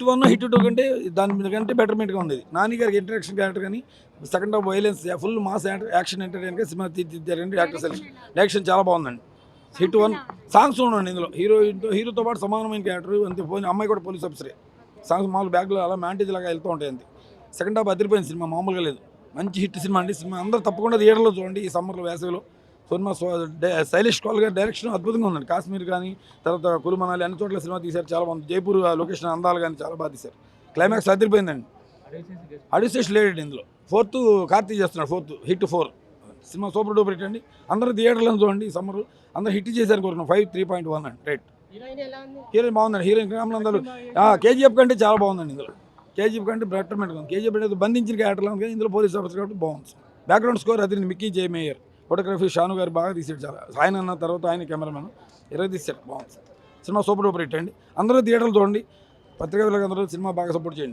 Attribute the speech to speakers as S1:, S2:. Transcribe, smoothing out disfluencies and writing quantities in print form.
S1: Hit 1 hit 2 కంటే దాని మీద కంటే బెటర్మెంట్గా ఉంది. నాని గారికి ఇంట్రడక్షన్ క్యారెక్టర్ కానీ second half violence full mass action ఎంటర్టైన్గా సినిమా తీర్చిదిద్దారండి. యాక్టర్ సెలెక్షన్ డైరెక్షన్ చాలా బాగుందండి. హిట్ 1 సాంగ్స్ చూడండి ఇందులో హీరోతో పాటు సమానమైన క్యారెక్టర్ అంతే. అమ్మాయి కూడా పోలీస్ ఆఫీసరే. సాంగ్స్ మామూలు బ్యాగ్లో అలా మ్యాంటేజ్ లాగా వెళ్తూ ఉంటాయి అంతే. సెకండ్ హాఫ్ అదిరిపోయింది సినిమా, మామూలుగా లేదు. మంచి హిట్ సినిమా అండి. సినిమా అందరూ తప్పకుండా థియేటర్లో చూడండి ఈ సమ్మర్లో, వేసవిలో. సినిమా శైలేష్ కాల్ గారి డైరెక్షన్ అద్భుతంగా ఉందండి. కాశ్మీర్ కానీ తర్వాత కులు మనాలి అన్ని చోట్ల సినిమా తీశారు, చాలా బాగుంది. జైపూర్ లొకేషన్ అందాలు కానీ చాలా బాగా తీశారు. క్లైమాక్స్ అదిరిపోయిందండి. అడిసేషన్ లేడీ ఇందులో 4th కార్తీ చేస్తున్నాడు. 4th hit 4 cinema super duper hit అండి. అందరూ థియేటర్లో చూడండి ఈ సమ్మర్. అందరూ హిట్ చేశారు కోరుకున్నాం. 3.1 అండి రేట్. హీరోయిన్ బాగుందండి. హీరోయిన్ రామలందరూ కేజీఎఫ్ కంటే చాలా బాగుందండి ఇందులో. కేజీఎఫ్ కంటే బెటర్మెంట్ ఉంది. కేజీఎఫ్ అనేది బంధించిన క్యారెక్టర్లో ఉంది కానీ ఇందులో పోలీస్ ఆఫీసర్ కాబట్టి బాగుంది. బ్యాక్గ్రౌండ్ స్కోర్ అది మిక్కీ జే మేయర్. ఫోటోగ్రఫీ షాను గారు బాగా తీసాడు. చాలా ఆయన అన్న తర్వాత ఆయన కెమెరామెన్ తీసాడు. బాగుంది సినిమా సూపర్ డూపర్ హిట్ అండి. అందరూ థియేటర్లు చూడండి. పత్రికా అందరూ సినిమా బాగా సపోర్ట్ చేయండి.